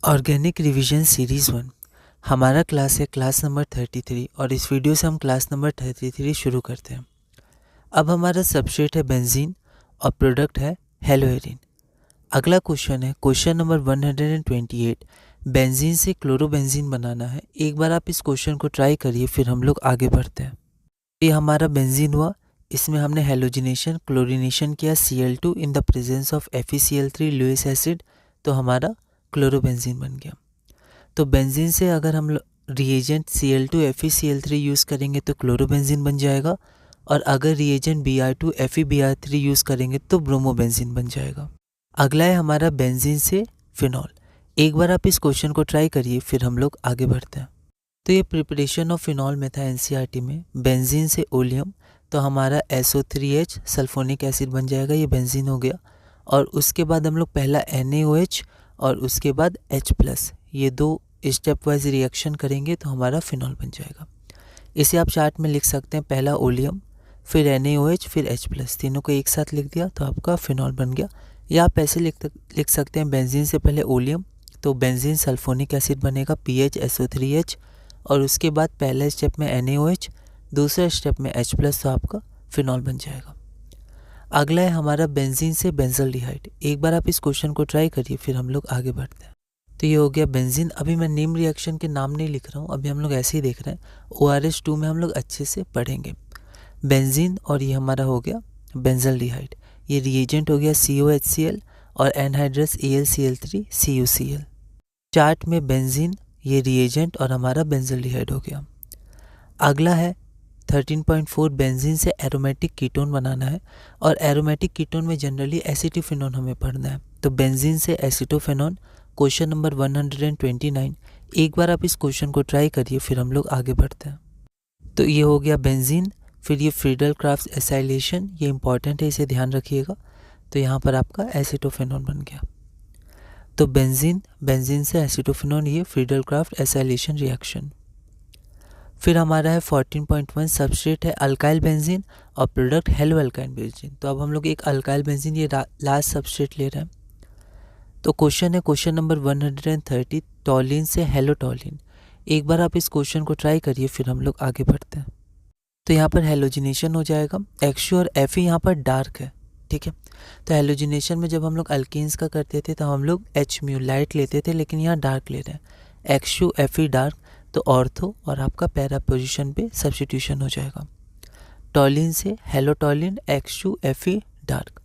Organic revision series 1 हमारा class है class number 33 और इस वीडियो से हम क्लास नंबर 33 शुरू करते हैं। अब हमारा सबस्ट्रेट है बेंजीन और प्रोडक्ट है हेलोएरिन। अगला क्वेश्चन है क्वेश्चन नंबर 128। बेंजीन से क्लोरोबेंजीन बनाना है। एक बार आप इस क्वेश्चन को ट्राई करिए, फिर हम लोग आगे बढ़ते हैं। ये हमारा बेंजीन हुआ, इसमें हमने हेलोजिनेशन क्लोरीनेशन किया Cl2 in the presence of FeCl3 Lewis acid, तो हमारा क्लोरोबेंजीन बन गया। तो बेंजीन से अगर हम रिएजेंट Cl2 FeCl3 यूज़ करेंगे तो क्लोरोबेंजीन बन जाएगा, और अगर रिएजेंट Br2 FeBr3 यूज़ करेंगे तो ब्रोमोबेंजीन बन जाएगा। अगला है हमारा बेंजीन से फिनॉल। एक बार आप इस क्वेश्चन को ट्राई करिए, फिर हम लोग आगे बढ़ते हैं। तो ये प्रिपरेशन ऑफ फिनॉल में था NCERT में। बेंजीन से ओलियम, तो हमारा SO3H सल्फोनिक एसिड बन जाएगा, ये बेंजीन हो गया। और उसके बाद हम लोग पहला NaOH और उसके बाद H+, ये दो स्टेप वाइज रिएक्शन करेंगे तो हमारा फिनॉल बन जाएगा। इसे आप चार्ट में लिख सकते हैं, पहला ओलियम, फिर NaOH, फिर H+, तीनों को एक साथ लिख दिया तो आपका फिनॉल बन गया। या आप ऐसे लिख सकते हैं, बेंजीन से पहले ओलियम तो बेंजीन सल्फोनिक एसिड बनेगा PH SO3H, और उसके बाद पहले स्टेप में NaOH, दूसरे स्टेप में H+, तो आपका फिनॉल बन जाएगा। अगला है हमारा बेंजीन से बेंजल्डिहाइड। एक बार आप इस क्वेश्चन को ट्राई करिए, फिर हम लोग आगे बढ़ते हैं। तो ये हो गया बेंजीन। अभी मैं नेम रिएक्शन के नाम नहीं लिख रहा हूँ, अभी हम लोग ऐसे ही देख रहे हैं। ORH2 में हम लोग अच्छे से पढ़ेंगे बेंजीन, और ये हमारा हो गया बेंजल्डिहाइड। ये रिएजेंट हो गया COHCl और एनहाइड्रस AlCl3 CuCl। चार्ट में बेंजीन, ये रिएजेंट और हमारा बेंजल्डिहाइड हो गया। अगला है 13.4। बेंजीन से एरोमेटिक कीटोन बनाना है, और एरोमेटिक कीटोन में जनरली एसिटोफेनॉन हमें पढ़ना है। तो बेंजीन से एसिटोफेनॉन, क्वेश्चन नंबर 129। एक बार आप इस क्वेश्चन को ट्राई करिए, फिर हम लोग आगे बढ़ते हैं। तो ये हो गया बेंजीन। फिर ये फ्रीडल-क्राफ्ट एसाइलेशन, ये इंपॉर्टेंट है, इसे ध्यान रखिएगा। तो यहाँ पर आपका एसिटोफेनॉन बन गया। तो बेंजीन से एसिटोफेनॉन, ये फ्रीडल-क्राफ्ट एसाइलेशन रिएक्शन। फिर हमारा है 14.1। सबस्ट्रेट है अल्काइल बेंजीन और प्रोडक्ट हेलो अल्काइन बेंजीन। तो अब हम लोग एक अल्काइल बेंजीन, ये लास्ट सबस्ट्रेट ले रहे हैं। तो क्वेश्चन है क्वेश्चन नंबर 130। टॉलिन से हेलो टॉलिन। एक बार आप इस क्वेश्चन को ट्राई करिए, फिर हम लोग आगे बढ़ते हैं। तो यहाँ पर हेलोजिनेशन हो जाएगा। XU और Fe यहाँ पर डार्क है, ठीक है। तो हेलोजिनेशन में जब हम लोग अल्केन्स का करते थे तो हम लोग Hμ लाइट लेते थे, लेकिन यहाँ डार्क ले रहे हैं। XU Fe डार्क, तो ऑर्थो और आपका पैरा पोजिशन पे सब्स्टिट्यूशन हो जाएगा। टॉलिन से हेलो टॉलिन, XU Fe डार्क।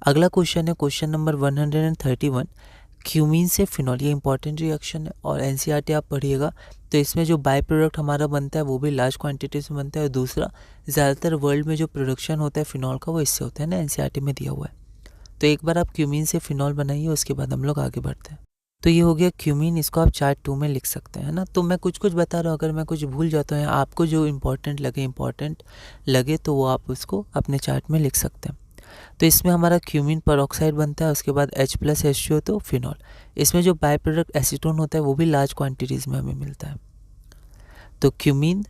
अगला क्वेश्चन है क्वेश्चन नंबर 131। क्यूमीन से फिनॉल, ये इंपॉर्टेंट रिएक्शन है और NCERT आप पढ़िएगा। तो इसमें जो बाय प्रोडक्ट हमारा बनता है वो भी लार्ज क्वांटिटीज में बनता है, और दूसरा ज़्यादातर वर्ल्ड में जो प्रोडक्शन होता है फिनॉल का वो इससे होता है ना, NCERT में दिया हुआ है। तो एक बार आप क्यूमीन से फिनॉल बनाइए, उसके बाद हम लोग आगे बढ़ते हैं। तो ये हो गया क्यूमीन, इसको आप चार्ट 2 में लिख सकते हैं ना। तो मैं कुछ बता रहा हूँ, अगर मैं कुछ भूल जाता हूँ, आपको जो इंपॉर्टेंट लगे तो वो आप उसको अपने चार्ट में लिख सकते हैं। तो इसमें हमारा क्यूमीन परऑक्साइड बनता है, उसके बाद H+SO, तो फिनॉल। इसमें जो बाय प्रोडक्ट एसीटोन होता है वो भी लार्ज क्वांटिटीज़ में हमें मिलता है। तो क्यूमीन,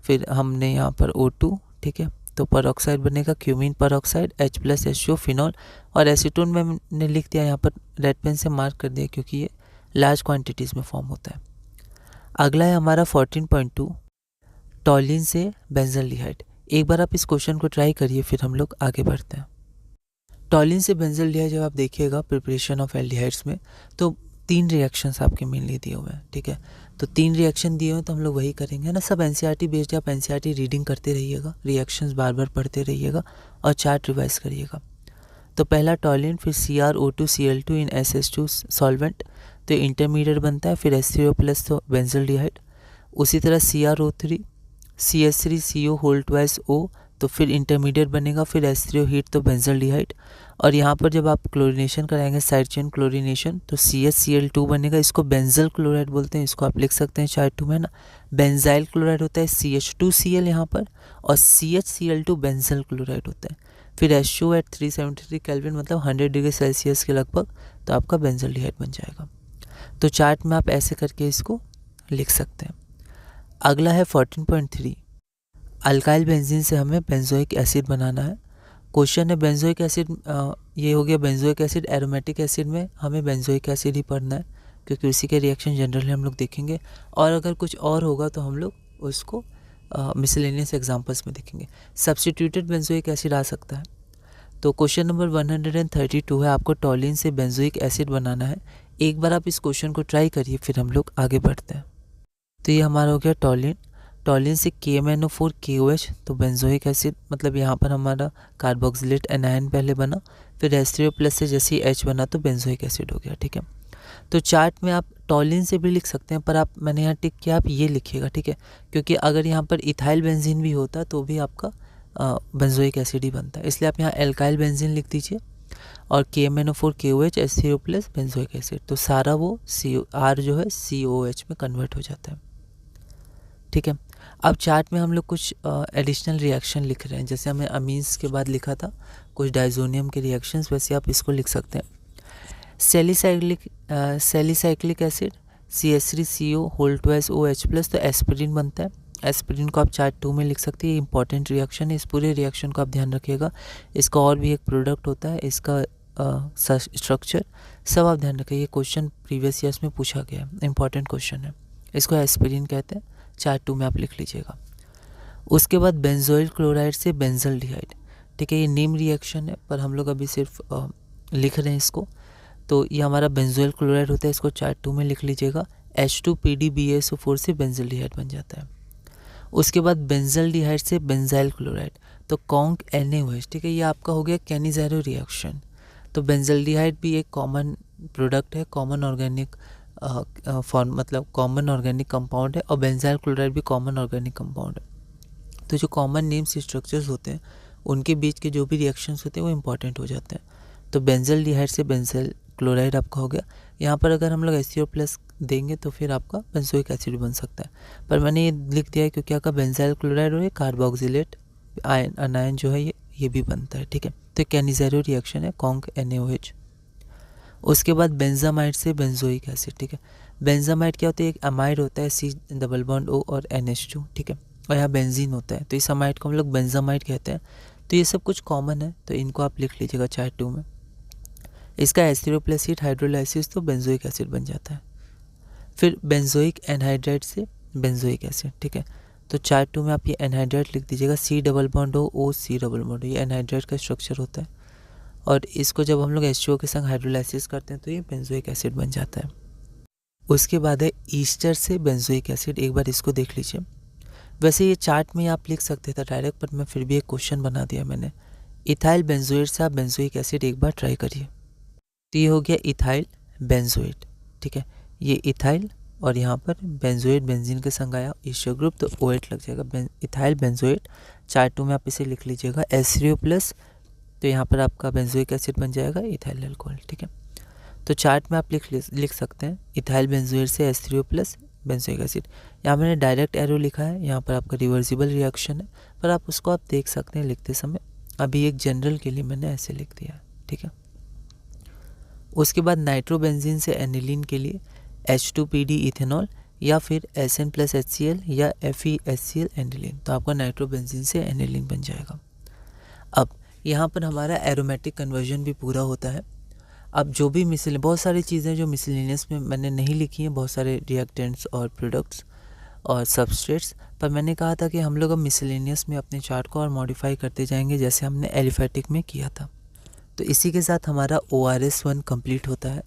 फिर हमने यहाँ पर O2, ठीक है। तो परऑक्साइड बनेगा क्यूमीन परऑक्साइड, H+SO फिनॉल, और एसीटोन में हमने लिख दिया, यहाँ पर रेड पेन से मार्क कर दिया क्योंकि ये लार्ज क्वांटिटीज़ में फॉर्म होता है। अगला है हमारा 14.2। टॉलिन से बेंजल्डिहाइड। एक बार आप इस क्वेश्चन को ट्राई करिए, फिर हम लोग आगे बढ़ते हैं। टॉलिन से बेंजल्डिहाइड जब आप देखिएगा प्रिपरेशन ऑफ एल्डिहाइड्स में, तो 3 रिएक्शंस आपके मेनली दिए हुए हैं, ठीक है। तो 3 रिएक्शन दिए हुए तो हम लोग वही करेंगे ना। सब NCERT बेस्ड है, आप NCERT रीडिंग करते रहिएगा, रिएक्शंस बार बार पढ़ते रहिएगा और चार्ट रिवाइज करिएगा। तो पहला टॉलिन, फिर CrO2Cl2 इन SS2 सॉल्वेंट, तो इंटरमीडिएट बनता है। फिर H3O+, तो बेंजल्डिहाइड। उसी तरह CrO3 CH3CO2O, तो फिर इंटरमीडिएट बनेगा। फिर H3O हीट, तो बेंजल्डिहाइड। और यहाँ पर जब आप क्लोरीनेशन कराएंगे, साइड चेन क्लोरीनेशन, तो CHCl2 बनेगा। इसको बेंजल क्लोराइड बोलते हैं, इसको आप लिख सकते हैं चार्ट 2 में ना। बेंजाइल क्लोराइड होता है CH2Cl यहाँ पर, और CHCl2 बेंजल क्लोराइड होता है। फिर HO एट 373 केल्विन, मतलब 100 डिग्री सेल्सियस के लगभग, तो आपका बेंजल्डिहाइड बन जाएगा। तो चार्ट में आप ऐसे करके इसको लिख सकते हैं। अगला है 14.3। अल्काइल बेंजीन से हमें बेंजोइक एसिड बनाना है। क्वेश्चन है बेंजोइक एसिड, ये हो गया बेंजोइक एसिड। एरोमेटिक एसिड में हमें बेंजोइक एसिड ही पढ़ना है, क्योंकि उसी के रिएक्शन जनरली हम लोग देखेंगे, और अगर कुछ और होगा तो हम लोग उसको मिसलेनियस एग्जांपल्स में देखेंगे। सब्स्टिट्यूटेड बेंजोइक एसिड आ सकता है। तो क्वेश्चन नंबर 132 है, आपको टॉलिन से बेंजोइक एसिड बनाना है। एक बार आप इस क्वेश्चन को ट्राई करिए, फिर हम लोग आगे बढ़ते हैं। तो ये हमारा हो गया टॉलिन। टॉलिन से KMnO4 KOH, तो बेंजोइक एसिड मतलब यहाँ पर हमारा कार्बोक्सिलेट एनायन पहले बना, फिर H3O+ से जैसे ही H बना तो बेंजोइक एसिड हो गया। ठीक है, तो चार्ट में आप टॉलिन से भी लिख सकते हैं, पर आप मैंने यहाँ टिक किया, आप ये लिखिएगा। ठीक है, क्योंकि अगर यहाँ पर इथाइल बेंजीन भी होता तो भी आपका बेंजोइक एसिड ही बनता है, इसलिए आप यहाँ एल्काइल बेंजीन लिख दीजिए और KMnO4 KOH H3O+ benzoic acid, तो सारा वो R जो है COH में कन्वर्ट हो जाता है। ठीक है, अब चार्ट में हम लोग कुछ एडिशनल रिएक्शन लिख रहे हैं, जैसे हमने अमीन्स के बाद लिखा था कुछ डाइजोनियम के रिएक्शंस, वैसे आप इसको लिख सकते हैं। सैलिसाइक्लिक एसिड CH3CO2SOH+, तो एस्पिरिन बनता है। एस्पिरिन को आप चार्ट 2 में लिख सकते हैं, ये इंपॉर्टेंट रिएक्शन है, इस पूरे रिएक्शन को आप ध्यान रखिएगा। इसका और भी एक प्रोडक्ट होता है, इसका स्ट्रक्चर सब आप ध्यान रखिए, ये क्वेश्चन प्रीवियस ईयर्स में पूछा गया है, इंपॉर्टेंट क्वेश्चन है। इसको एस्पिरिन कहते हैं, चार्ट 2 में आप लिख लीजिएगा। उसके बाद बेंजोइल क्लोराइड से बेंजल्डिहाइड। ठीक है, ये नेम रिएक्शन है, पर हम लोग अभी सिर्फ लिख रहे हैं इसको। तो ये हमारा बेंजोइल क्लोराइड होता है, इसको चार्ट 2 में लिख लीजिएगा। H2PDBaSO4 से बेंजल्डिहाइड बन जाता है। उसके बाद बेंजल्डिहाइड से बेंजाइल क्लोराइड, तो कॉन्क NaOH। ठीक है, ये आपका हो गया कैनिज़ेरो रिएक्शन। तो बेंजल्डिहाइड भी एक कॉमन प्रोडक्ट है, कॉमन ऑर्गेनिक फॉर्म मतलब कॉमन ऑर्गेनिक कंपाउंड है, और बेंजाइल क्लोराइड भी कॉमन ऑर्गेनिक कंपाउंड है। तो जो कॉमन नेम्स स्ट्रक्चर्स होते हैं उनके बीच के जो भी रिएक्शंस होते हैं वो इंपॉर्टेंट हो जाते हैं। तो बेंजल्डिहाइड से बेंजाइल क्लोराइड आपका हो गया। यहाँ पर अगर हम लोग HCO+ देंगे तो फिर आपका बेंजोइक एसिड बन सकता है, पर मैंने ये लिख दिया है क्योंकि आपका बेंजाइल क्लोराइड और ये कार्बोक्सिलेट अनायन जो है ये भी बनता है। ठीक है, तो कैनिज़ेरो रिएक्शन है, कॉन्क NaOH। उसके बाद बेंजामाइड से बेंजोइक एसिड। ठीक है, बेंजामाइड क्या होता है, एक अमाइड होता है, C+O और NH2। ठीक है, और यहाँ बेंजीन होता है, तो इस अमाइड को हम लोग बेंजामाइड कहते हैं। तो ये सब कुछ कॉमन है, तो इनको आप लिख लीजिएगा चार्ट 2 में। इसका H3O+ हाइड्रोलाइसिस तो बेंजोइक एसिड बन जाता है। फिर बेंजोइक एनहाइड्राइड से बेंजोइक एसिड। ठीक है, तो चार्ट 2 में आप ये एनहाइड्राइड लिख दीजिएगा, C+O, ये एनहाइड्राइड का स्ट्रक्चर होता है, और इसको जब हम लोग H2O के संग हाइड्रोलाइसिस करते हैं तो ये बेंजोइक एसिड बन जाता है। उसके बाद है ईस्टर से बेंजोइक एसिड, एक बार इसको देख लीजिए। वैसे ये चार्ट में आप लिख सकते थे डायरेक्ट, पर मैं फिर भी एक क्वेश्चन बना दिया मैंने। इथाइल बेंजोएट से आप बेंजोइक एसिड एक बार ट्राई करिए। तो ये हो गया इथाइल बेंजोएट। ठीक है, ये इथाइल और यहाँ पर बेंजोएट बेंजीन के संग आया ईस्टर ग्रुप, तो OH लग जाएगा, इथाइल बेंजोएट। चार्ट 2 में आप इसे लिख लीजिएगा H3O+, तो यहाँ पर आपका बेंजोइक एसिड बन जाएगा इथाइल अल्कोहल। ठीक है, तो चार्ट में आप लिख सकते हैं इथाइल बेंजोएट से H3O+ बेंजोइक एसिड। यहाँ मैंने डायरेक्ट एरो लिखा है, यहाँ पर आपका रिवर्सिबल रिएक्शन है, पर आप उसको आप देख सकते हैं लिखते समय। अभी एक जनरल के लिए मैंने ऐसे लिख दिया है। ठीक है, उसके बाद नाइट्रोबेंजीन से एनिलीन के लिए H2PD इथेनॉल या फिर SN+HCl या FeHCl एनिलीन, तो आपका नाइट्रोबेंजीन से एनिलीन बन जाएगा। अब यहाँ पर हमारा एरोमेटिक कन्वर्जन भी पूरा होता है। अब जो भी बहुत सारी चीज़ें जो मिसलेनियस में मैंने नहीं लिखी हैं, बहुत सारे रिएक्टेंट्स और प्रोडक्ट्स और सबस्ट्रेट्स, पर मैंने कहा था कि हम लोग अब मिसलेनियस में अपने चार्ट को और मॉडिफाई करते जाएंगे जैसे हमने एलिफेटिक में किया था। तो इसी के साथ हमारा ORS1 कंप्लीट होता है।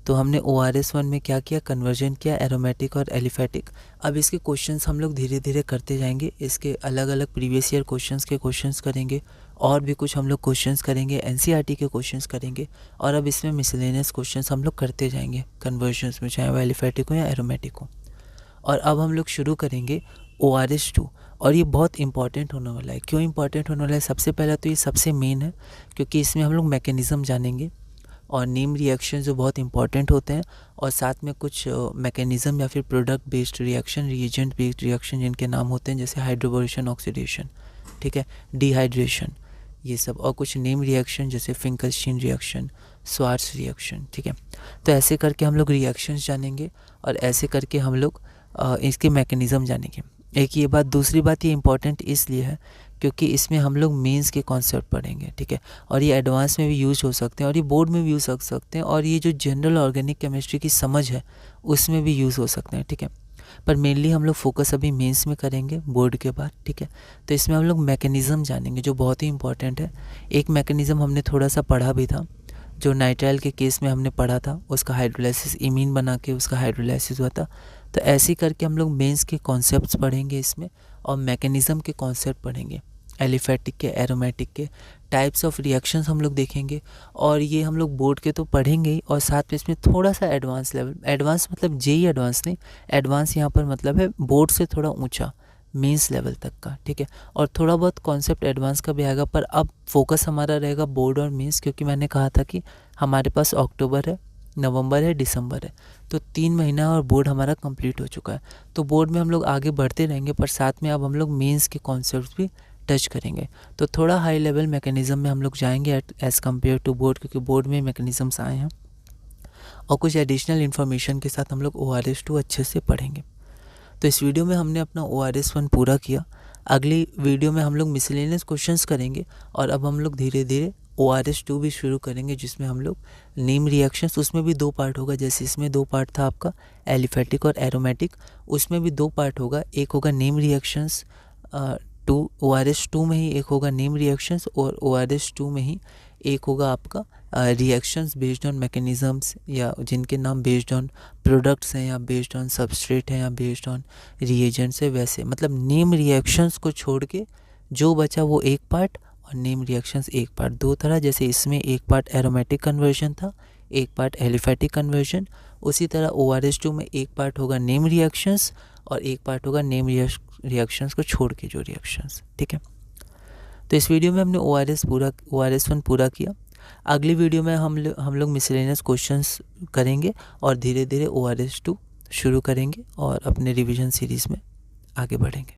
तो हमने ORS1 में क्या किया, कन्वर्जन किया, एरोमेटिक और एलिफेटिक। अब इसके क्वेश्चंस हम लोग धीरे धीरे करते जाएंगे, इसके अलग अलग प्रीवियस ईयर क्वेश्चंस के क्वेश्चंस करेंगे, और भी कुछ हम लोग क्वेश्चंस करेंगे, NCERT के क्वेश्चंस करेंगे, और अब इसमें मिसलेनियस क्वेश्चंस हम लोग करते जाएंगे कन्वर्जन्स में, चाहे वो एलिफेटिक हो या एरोमेटिक हो। और अब हम लोग शुरू करेंगे ORS2, और ये बहुत इंपॉर्टेंट होने वाला है। क्यों इंपॉर्टेंट होने वाला है? सबसे पहला तो ये सबसे मेन है क्योंकि इसमें हम लोग मैकेनिज़्म जानेंगे और नेम रिएक्शन जो बहुत इंपॉर्टेंट होते हैं, और साथ में कुछ मैकेनिज़्म या फिर product based reaction, reagent based reaction जिनके नाम होते हैं, जैसे हाइड्रोबोरेशन, ऑक्सीडेशन, ठीक है, डिहाइड्रेशन, ये सब, और कुछ नेम रिएक्शन जैसे फिंकलस्टीन रिएक्शन, स्वार्ट्स रिएक्शन। ठीक है, तो ऐसे करके हम लोग रिएक्शंस जानेंगे और ऐसे करके हम लोग इसके मैकेनिज़्म जानेंगे। एक ये बात। दूसरी बात ये इंपॉर्टेंट इसलिए है क्योंकि इसमें हम लोग मेंस के कॉन्सेप्ट पढ़ेंगे, ठीक है। और ये एडवांस में भी यूज हो सकते हैं और ये बोर्ड में भी यूज हो सकते हैं, और ये जो जनरल ऑर्गेनिक केमिस्ट्री की समझ है उसमें भी यूज़ हो सकते हैं, ठीक है। पर मेनली हम लोग फोकस अभी मेंस में करेंगे बोर्ड के बाद, ठीक है। तो इसमें हम लोग मैकेनिज़्म जानेंगे जो बहुत ही इंपॉर्टेंट है। एक मैकेनिज़्म हमने थोड़ा सा पढ़ा भी था, जो नाइट्राइल के केस में हमने पढ़ा था, उसका हाइड्रोलाइसिस इमीन बना के उसका हाइड्रोलाइसिस हुआ था। तो ऐसे करके हम लोग मेंस के कॉन्सेप्ट्स पढ़ेंगे इसमें, और मैकेनिज़्म के कॉन्सेप्ट पढ़ेंगे, एलिफेटिक के, एरोमेटिक के, टाइप्स ऑफ रिएक्शंस हम लोग देखेंगे। और ये हम लोग बोर्ड के तो पढ़ेंगे ही, और साथ में इसमें थोड़ा सा एडवांस लेवल, एडवांस मतलब जेई एडवांस नहीं, एडवांस यहाँ पर मतलब है बोर्ड से थोड़ा ऊंचा, मेंस लेवल तक का, ठीक है। और थोड़ा बहुत कॉन्सेप्ट एडवांस का भी आएगा, पर अब फोकस हमारा रहेगा बोर्ड और मेंस, क्योंकि मैंने कहा था कि हमारे पास अक्टूबर है, नवंबर है, दिसंबर है, तो 3 महीना और बोर्ड हमारा कंप्लीट हो चुका है। तो बोर्ड में हम लोग आगे बढ़ते रहेंगे, पर साथ में अब हम लोग मेंस के कॉन्सेप्ट्स भी टच करेंगे। तो थोड़ा हाई लेवल मैकेनिज़्म में हम लोग जाएंगे एज़ कम्पेयर टू बोर्ड, क्योंकि बोर्ड में मैकेनिज़म्स आए हैं, और कुछ एडिशनल इन्फॉर्मेशन के साथ हम लोग ORS-2 अच्छे से पढ़ेंगे। तो इस वीडियो में हमने अपना ORS-1 पूरा किया। अगली वीडियो में हम लोग मिसलेनियस क्वेश्चंस करेंगे, और अब हम लोग धीरे धीरे ORS-2 भी शुरू करेंगे, जिसमें हम लोग नेम रिएक्शंस, उसमें भी 2 पार्ट होगा। जैसे इसमें 2 पार्ट था आपका एलिफेटिक और एरोमेटिक, उसमें भी 2 पार्ट होगा। एक होगा नेम रिएक्शंस, ORS-2 में ही एक होगा नेम रिएक्शंस, और ORS-2 में ही एक होगा आपका रिएक्शंस बेस्ड ऑन मैकेनिज़म्स, या जिनके नाम बेस्ड ऑन प्रोडक्ट्स हैं, या बेस्ड ऑन सबस्ट्रेट हैं, या बेस्ड ऑन रिएजेंट्स है। वैसे मतलब नेम रिएक्शंस को छोड़ के जो बचा वो एक पार्ट, और नेम रिएक्शंस एक पार्ट, 2 तरह। जैसे इसमें एक पार्ट एरोमेटिक कन्वर्जन था, एक पार्ट एलिफेटिक कन्वर्जन, उसी तरह ORS-2 में एक पार्ट होगा नेम रिएक्शंस, और एक पार्ट होगा नेम रिएक्शंस को छोड़ के जो रिएक्शंस, ठीक है। तो इस वीडियो में हमने ORS-1 पूरा किया। अगली वीडियो में हम लोग मिसलेनियस क्वेश्चंस करेंगे, और धीरे धीरे ORS-2 शुरू करेंगे, और अपने रिवीजन सीरीज़ में आगे बढ़ेंगे।